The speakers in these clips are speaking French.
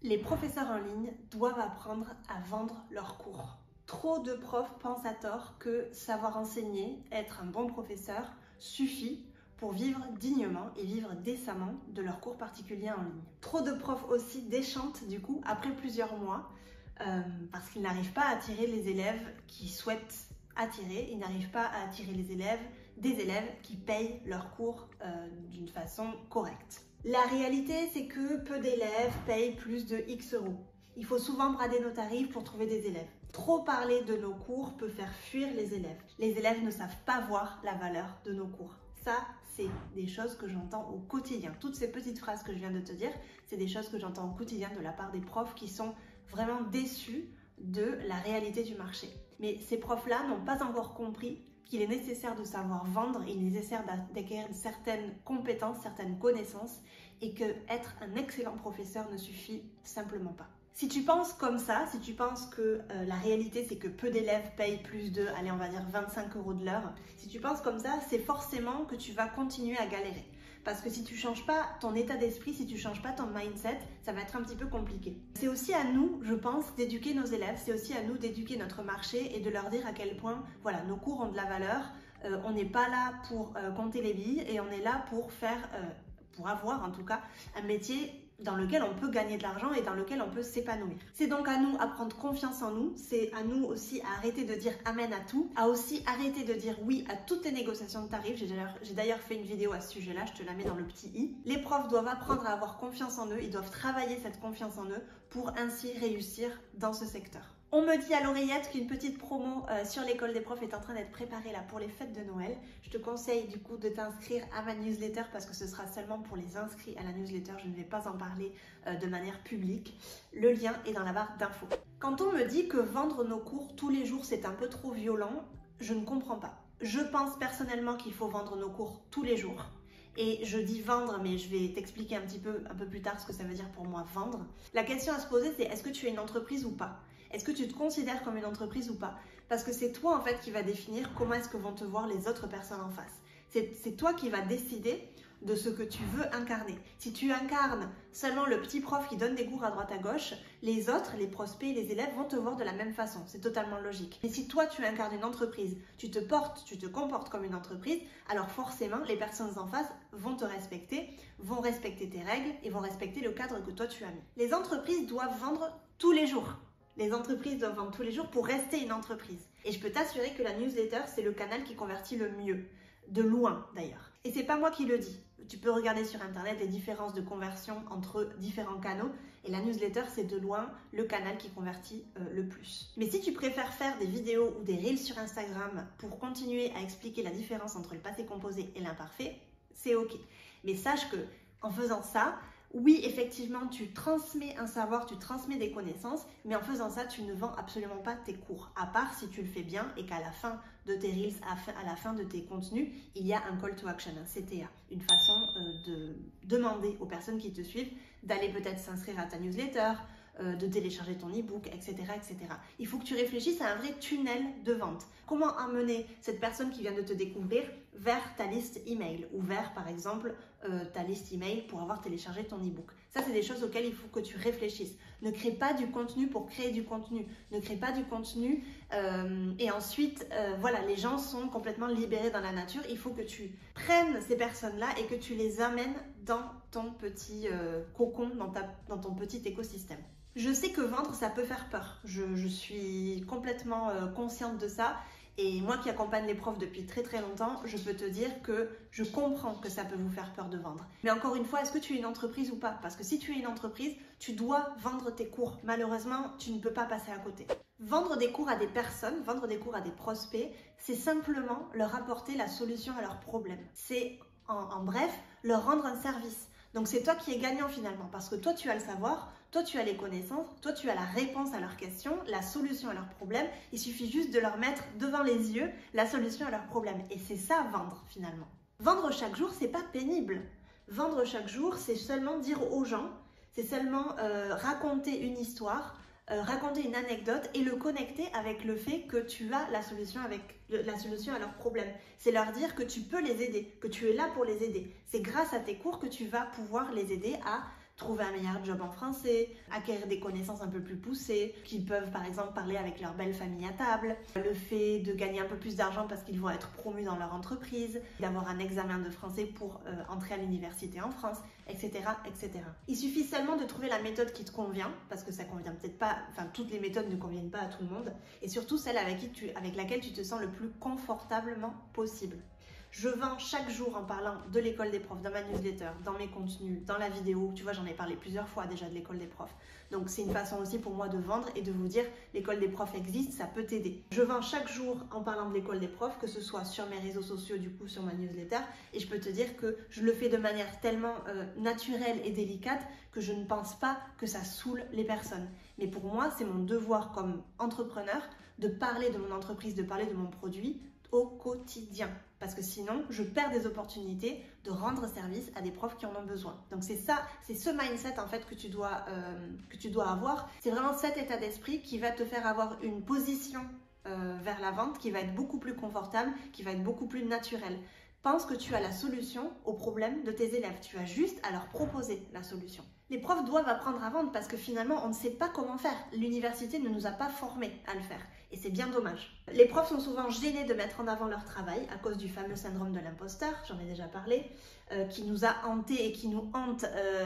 Les professeurs en ligne doivent apprendre à vendre leurs cours. Trop de profs pensent à tort que savoir enseigner, être un bon professeur, suffit pour vivre dignement et vivre décemment de leurs cours particuliers en ligne. Trop de profs aussi déchantent du coup après plusieurs mois parce qu'ils n'arrivent pas à attirer les élèves qu'ils souhaitent attirer, ils n'arrivent pas à attirer des élèves qui payent leurs cours d'une façon correcte. La réalité, c'est que peu d'élèves payent plus de X euros. Il faut souvent brader nos tarifs pour trouver des élèves. Trop parler de nos cours peut faire fuir les élèves. Les élèves ne savent pas voir la valeur de nos cours. Ça, c'est des choses que j'entends au quotidien. Toutes ces petites phrases que je viens de te dire, c'est des choses que j'entends au quotidien de la part des profs qui sont vraiment déçus de la réalité du marché. Mais ces profs-là n'ont pas encore compris qu'il est nécessaire de savoir vendre, il est nécessaire d'acquérir certaines compétences, certaines connaissances et que être un excellent professeur ne suffit simplement pas. Si tu penses comme ça, si tu penses que la réalité c'est que peu d'élèves payent plus de, allez on va dire 25 euros de l'heure, si tu penses comme ça, c'est forcément que tu vas continuer à galérer. Parce que si tu ne changes pas ton état d'esprit, si tu ne changes pas ton mindset, ça va être un petit peu compliqué. C'est aussi à nous, je pense, d'éduquer nos élèves, c'est aussi à nous d'éduquer notre marché et de leur dire à quel point, voilà, nos cours ont de la valeur, on n'est pas là pour compter les billes et on est là pour pour avoir en tout cas un métier dans lequel on peut gagner de l'argent et dans lequel on peut s'épanouir. C'est donc à nous à prendre confiance en nous, c'est à nous aussi à arrêter de dire amen à tout, à aussi arrêter de dire oui à toutes les négociations de tarifs. J'ai d'ailleurs fait une vidéo à ce sujet-là, je te la mets dans le petit i. Les profs doivent apprendre à avoir confiance en eux, ils doivent travailler cette confiance en eux pour ainsi réussir dans ce secteur. On me dit à l'oreillette qu'une petite promo sur l'école des profs est en train d'être préparée là pour les fêtes de Noël. Je te conseille du coup de t'inscrire à ma newsletter parce que ce sera seulement pour les inscrits à la newsletter. Je ne vais pas en parler de manière publique. Le lien est dans la barre d'infos. Quand on me dit que vendre nos cours tous les jours c'est un peu trop violent, je ne comprends pas. Je pense personnellement qu'il faut vendre nos cours tous les jours. Et je dis vendre, mais je vais t'expliquer un peu plus tard ce que ça veut dire pour moi vendre. La question à se poser c'est est-ce que tu es une entreprise ou pas ? Est-ce que tu te considères comme une entreprise ou pas? Parce que c'est toi en fait qui va définir comment est-ce que vont te voir les autres personnes en face. C'est toi qui va décider de ce que tu veux incarner. Si tu incarnes seulement le petit prof qui donne des cours à droite à gauche, les autres, les prospects, les élèves vont te voir de la même façon. C'est totalement logique. Mais si toi tu incarnes une entreprise, tu te comportes comme une entreprise, alors forcément les personnes en face vont te respecter, vont respecter tes règles et vont respecter le cadre que toi tu as mis. Les entreprises doivent vendre tous les jours. Les entreprises doivent vendre tous les jours pour rester une entreprise. Et je peux t'assurer que la newsletter, c'est le canal qui convertit le mieux. De loin d'ailleurs. Et c'est pas moi qui le dis. Tu peux regarder sur internet les différences de conversion entre différents canaux. Et la newsletter, c'est de loin le canal qui convertit le plus. Mais si tu préfères faire des vidéos ou des reels sur Instagram pour continuer à expliquer la différence entre le passé composé et l'imparfait, c'est ok. Mais sache que en faisant ça, oui, effectivement, tu transmets un savoir, tu transmets des connaissances, mais en faisant ça, tu ne vends absolument pas tes cours. À part si tu le fais bien et qu'à la fin de tes reels, à la fin de tes contenus, il y a un call to action, un CTA, une façon de demander aux personnes qui te suivent d'aller peut-être s'inscrire à ta newsletter, de télécharger ton e-book, etc., etc. Il faut que tu réfléchisses à un vrai tunnel de vente. Comment amener cette personne qui vient de te découvrir vers ta liste email ou vers, par exemple, ta liste email pour avoir téléchargé ton e-book. Ça, c'est des choses auxquelles il faut que tu réfléchisses. Ne crée pas du contenu pour créer du contenu. Ne crée pas du contenu et ensuite, voilà, les gens sont complètement libérés dans la nature. Il faut que tu prennes ces personnes-là et que tu les amènes dans ton petit cocon, dans ton petit écosystème. Je sais que vendre, ça peut faire peur. Je suis complètement consciente de ça. Et moi qui accompagne les profs depuis très très longtemps, je peux te dire que je comprends que ça peut vous faire peur de vendre. Mais encore une fois, est-ce que tu es une entreprise ou pas? Parce que si tu es une entreprise, tu dois vendre tes cours. Malheureusement, tu ne peux pas passer à côté. Vendre des cours à des personnes, vendre des cours à des prospects, c'est simplement leur apporter la solution à leurs problèmes. C'est en bref, leur rendre un service. Donc c'est toi qui es gagnant finalement parce que toi tu as le savoir, toi tu as les connaissances, toi tu as la réponse à leurs questions, la solution à leurs problèmes. Il suffit juste de leur mettre devant les yeux la solution à leurs problèmes. Et c'est ça vendre finalement. Vendre chaque jour, c'est pas pénible. Vendre chaque jour, c'est seulement dire aux gens, c'est seulement raconter une histoire, raconter une anecdote et le connecter avec le fait que tu as la solution à leurs problèmes. C'est leur dire que tu peux les aider, que tu es là pour les aider. C'est grâce à tes cours que tu vas pouvoir les aider à trouver un meilleur job en français, acquérir des connaissances un peu plus poussées, qu'ils peuvent par exemple parler avec leur belle famille à table, le fait de gagner un peu plus d'argent parce qu'ils vont être promus dans leur entreprise, d'avoir un examen de français pour entrer à l'université en France, etc., etc. Il suffit seulement de trouver la méthode qui te convient, parce que ça convient peut-être pas, enfin toutes les méthodes ne conviennent pas à tout le monde, et surtout celle avec laquelle tu te sens le plus confortablement possible. Je vends chaque jour en parlant de l'école des profs, dans ma newsletter, dans mes contenus, dans la vidéo. Tu vois, j'en ai parlé plusieurs fois déjà de l'école des profs. Donc c'est une façon aussi pour moi de vendre et de vous dire l'école des profs existe, ça peut t'aider. Je vends chaque jour en parlant de l'école des profs, que ce soit sur mes réseaux sociaux, du coup sur ma newsletter. Et je peux te dire que je le fais de manière tellement naturelle et délicate que je ne pense pas que ça saoule les personnes. Mais pour moi, c'est mon devoir comme entrepreneur de parler de mon entreprise, de parler de mon produit au quotidien. Parce que sinon, je perds des opportunités de rendre service à des profs qui en ont besoin. Donc c'est ça, c'est ce mindset en fait que tu dois avoir. C'est vraiment cet état d'esprit qui va te faire avoir une position vers la vente qui va être beaucoup plus confortable, qui va être beaucoup plus naturelle. Pense que tu as la solution au problème de tes élèves. Tu as juste à leur proposer la solution. Les profs doivent apprendre à vendre parce que finalement, on ne sait pas comment faire. L'université ne nous a pas formés à le faire. Et c'est bien dommage. Les profs sont souvent gênés de mettre en avant leur travail à cause du fameux syndrome de l'imposteur, j'en ai déjà parlé, qui nous a hantés et qui nous hante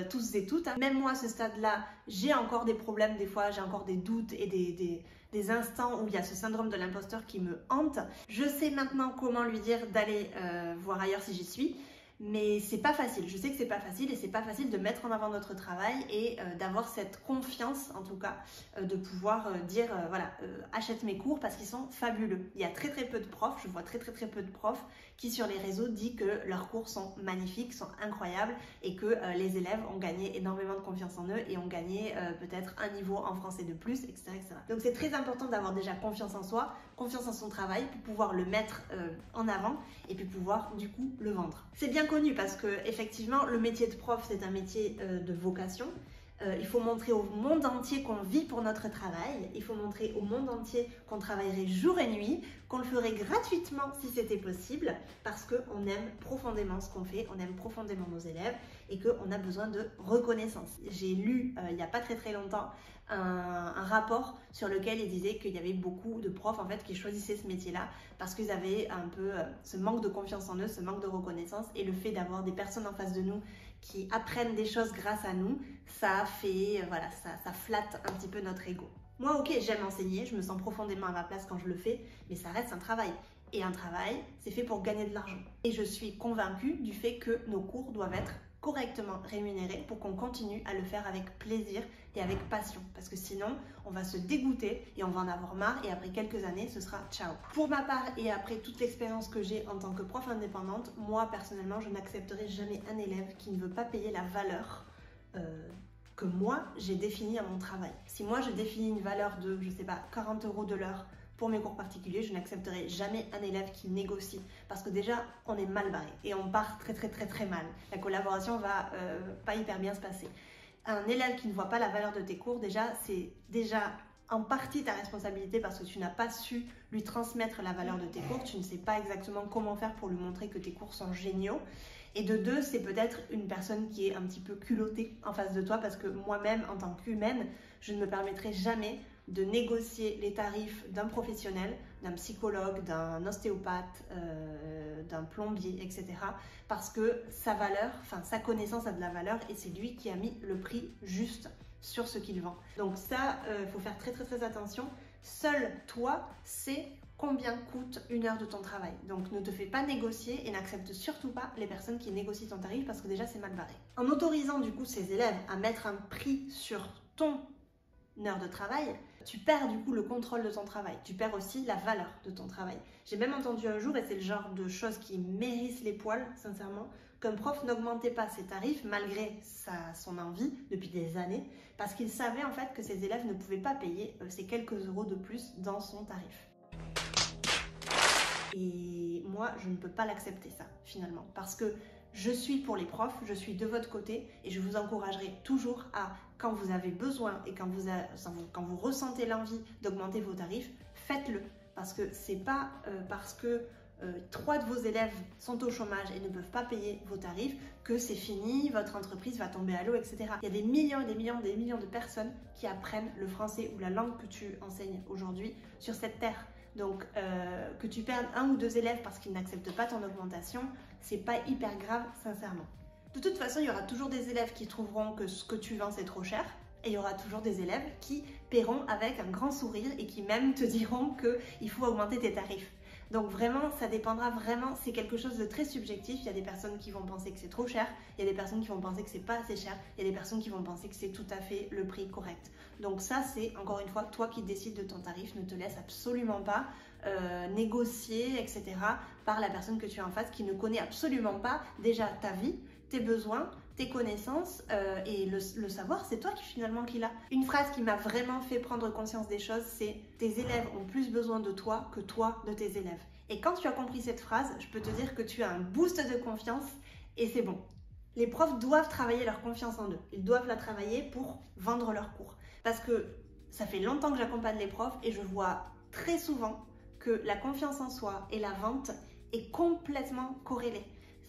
tous et toutes. Même moi, à ce stade-là, j'ai encore des problèmes des fois, j'ai encore des doutes et des instants où il y a ce syndrome de l'imposteur qui me hante. Je sais maintenant comment lui dire d'aller voir ailleurs si j'y suis. Mais c'est pas facile, je sais que c'est pas facile et c'est pas facile de mettre en avant notre travail et d'avoir cette confiance en tout cas, de pouvoir dire voilà, achète mes cours parce qu'ils sont fabuleux. Il y a très peu de profs, je vois très peu de profs qui sur les réseaux disent que leurs cours sont magnifiques, sont incroyables et que les élèves ont gagné énormément de confiance en eux et ont gagné peut-être un niveau en français de plus, etc. etc. Donc c'est très important d'avoir déjà confiance en soi, confiance en son travail pour pouvoir le mettre en avant et puis pouvoir du coup le vendre. C'est bien connu parce que effectivement le métier de prof c'est un métier de vocation. Il faut montrer au monde entier qu'on vit pour notre travail, il faut montrer au monde entier qu'on travaillerait jour et nuit, qu'on le ferait gratuitement si c'était possible, parce qu'on aime profondément ce qu'on fait, on aime profondément nos élèves et qu'on a besoin de reconnaissance. J'ai lu il n'y a pas très longtemps un rapport sur lequel il disait qu'il y avait beaucoup de profs en fait qui choisissaient ce métier-là parce qu'ils avaient un peu ce manque de confiance en eux, ce manque de reconnaissance et le fait d'avoir des personnes en face de nous qui apprennent des choses grâce à nous, ça fait, voilà, ça flatte un petit peu notre ego. Moi, ok, j'aime enseigner, je me sens profondément à ma place quand je le fais, mais ça reste un travail. Et un travail, c'est fait pour gagner de l'argent. Et je suis convaincue du fait que nos cours doivent être correctement rémunérés pour qu'on continue à le faire avec plaisir et avec passion. Parce que sinon, on va se dégoûter et on va en avoir marre et après quelques années, ce sera ciao. Pour ma part et après toute l'expérience que j'ai en tant que prof indépendante, moi personnellement, je n'accepterai jamais un élève qui ne veut pas payer la valeur que moi, j'ai définie à mon travail. Si moi, je définis une valeur de, je sais pas, 40 € de l'heure pour mes cours particuliers, je n'accepterai jamais un élève qui négocie parce que déjà on est mal barré et on part très mal. La collaboration va pas hyper bien se passer. Un élève qui ne voit pas la valeur de tes cours, déjà c'est déjà en partie ta responsabilité parce que tu n'as pas su lui transmettre la valeur de tes cours, tu ne sais pas exactement comment faire pour lui montrer que tes cours sont géniaux. Et de deux, c'est peut-être une personne qui est un petit peu culottée en face de toi parce que moi-même en tant qu'humaine, je ne me permettrai jamais de négocier les tarifs d'un professionnel, d'un psychologue, d'un ostéopathe, d'un plombier, etc. Parce que sa valeur, enfin sa connaissance a de la valeur et c'est lui qui a mis le prix juste sur ce qu'il vend. Donc ça, faut faire très attention. Seul toi sais combien coûte une heure de ton travail. Donc ne te fais pas négocier et n'accepte surtout pas les personnes qui négocient ton tarif parce que déjà c'est mal barré. En autorisant du coup ces élèves à mettre un prix sur ton heure de travail, tu perds du coup le contrôle de ton travail, tu perds aussi la valeur de ton travail. J'ai même entendu un jour, et c'est le genre de choses qui mérissent les poils, sincèrement, qu'un prof n'augmentait pas ses tarifs malgré son envie depuis des années, parce qu'il savait en fait que ses élèves ne pouvaient pas payer ces quelques euros de plus dans son tarif. Et moi, je ne peux pas l'accepter ça, finalement, parce que je suis pour les profs, je suis de votre côté et je vous encouragerai toujours à, quand vous avez besoin et quand vous ressentez l'envie d'augmenter vos tarifs, faites-le. Parce que c'est pas parce que 3 de vos élèves sont au chômage et ne peuvent pas payer vos tarifs, que c'est fini, votre entreprise va tomber à l'eau, etc. Il y a des millions et des millions de personnes qui apprennent le français ou la langue que tu enseignes aujourd'hui sur cette terre. Donc que tu perdes 1 ou 2 élèves parce qu'ils n'acceptent pas ton augmentation, c'est pas hyper grave, sincèrement. De toute façon, il y aura toujours des élèves qui trouveront que ce que tu vends c'est trop cher. Et il y aura toujours des élèves qui paieront avec un grand sourire et qui même te diront qu'il faut augmenter tes tarifs. Donc vraiment, ça dépendra vraiment, c'est quelque chose de très subjectif. Il y a des personnes qui vont penser que c'est trop cher, il y a des personnes qui vont penser que c'est pas assez cher, il y a des personnes qui vont penser que c'est tout à fait le prix correct. Donc ça, c'est encore une fois, toi qui décides de ton tarif, ne te laisse absolument pas négocier, etc. par la personne que tu as en face qui ne connaît absolument pas déjà ta vie, tes besoins, tes connaissances et le savoir, c'est toi finalement qui l'as. Une phrase qui m'a vraiment fait prendre conscience des choses, c'est « tes élèves ont plus besoin de toi que toi de tes élèves ». Et quand tu as compris cette phrase, je peux te dire que tu as un boost de confiance et c'est bon. Les profs doivent travailler leur confiance en eux. Ils doivent la travailler pour vendre leurs cours. Parce que ça fait longtemps que j'accompagne les profs et je vois très souvent que la confiance en soi et la vente est complètement corrélée.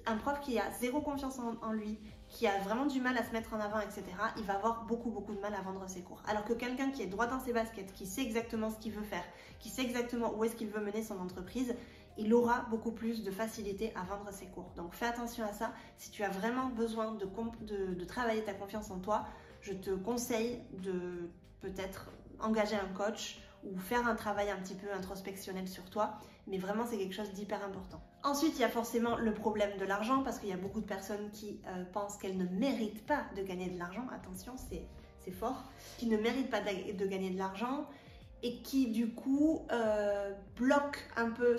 Un prof qui a zéro confiance en lui, qui a vraiment du mal à se mettre en avant, etc., il va avoir beaucoup de mal à vendre ses cours. Alors que quelqu'un qui est droit dans ses baskets, qui sait exactement ce qu'il veut faire, qui sait exactement où est-ce qu'il veut mener son entreprise, il aura beaucoup plus de facilité à vendre ses cours. Donc fais attention à ça. Si tu as vraiment besoin de travailler ta confiance en toi, je te conseille de peut-être engager un coach ou faire un travail un petit peu introspectionnel sur toi, mais vraiment c'est quelque chose d'hyper important. Ensuite, il y a forcément le problème de l'argent, parce qu'il y a beaucoup de personnes qui pensent qu'elles ne méritent pas de gagner de l'argent, attention, c'est fort, qui ne méritent pas de gagner de l'argent et qui du coup bloquent un peu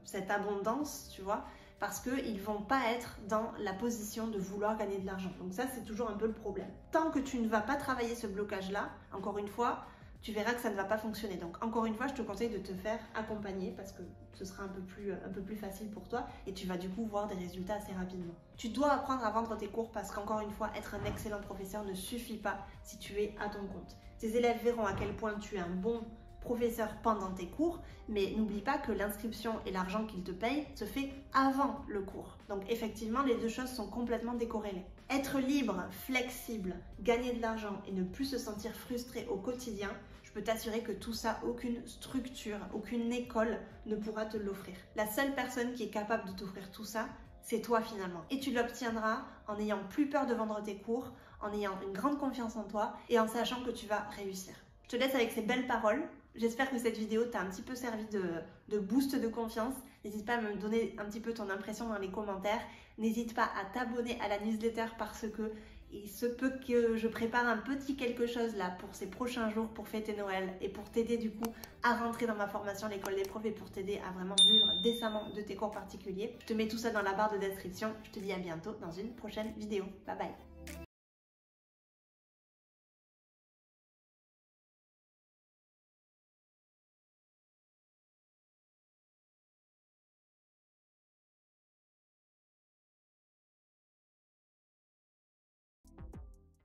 cette abondance, tu vois, parce qu'ils ne vont pas être dans la position de vouloir gagner de l'argent. Donc ça, c'est toujours un peu le problème. Tant que tu ne vas pas travailler ce blocage-là, encore une fois, tu verras que ça ne va pas fonctionner. Donc encore une fois, je te conseille de te faire accompagner parce que ce sera un peu plus facile pour toi et tu vas du coup voir des résultats assez rapidement. Tu dois apprendre à vendre tes cours parce qu'encore une fois, être un excellent professeur ne suffit pas si tu es à ton compte. Tes élèves verront à quel point tu es un bon professeur pendant tes cours, mais n'oublie pas que l'inscription et l'argent qu'ils te payent se fait avant le cours. Donc effectivement, les deux choses sont complètement décorrélées. Être libre, flexible, gagner de l'argent et ne plus se sentir frustré au quotidien, je peux t'assurer que tout ça, aucune structure, aucune école ne pourra te l'offrir. La seule personne qui est capable de t'offrir tout ça, c'est toi finalement. Et tu l'obtiendras en n'ayant plus peur de vendre tes cours, en ayant une grande confiance en toi et en sachant que tu vas réussir. Je te laisse avec ces belles paroles. J'espère que cette vidéo t'a un petit peu servi de boost de confiance. N'hésite pas à me donner un petit peu ton impression dans les commentaires. N'hésite pas à t'abonner à la newsletter parce que il se peut que je prépare un petit quelque chose là pour ces prochains jours pour fêter Noël et pour t'aider du coup à rentrer dans ma formation l'école des profs et pour t'aider à vraiment vivre décemment de tes cours particuliers. Je te mets tout ça dans la barre de description. Je te dis à bientôt dans une prochaine vidéo. Bye bye.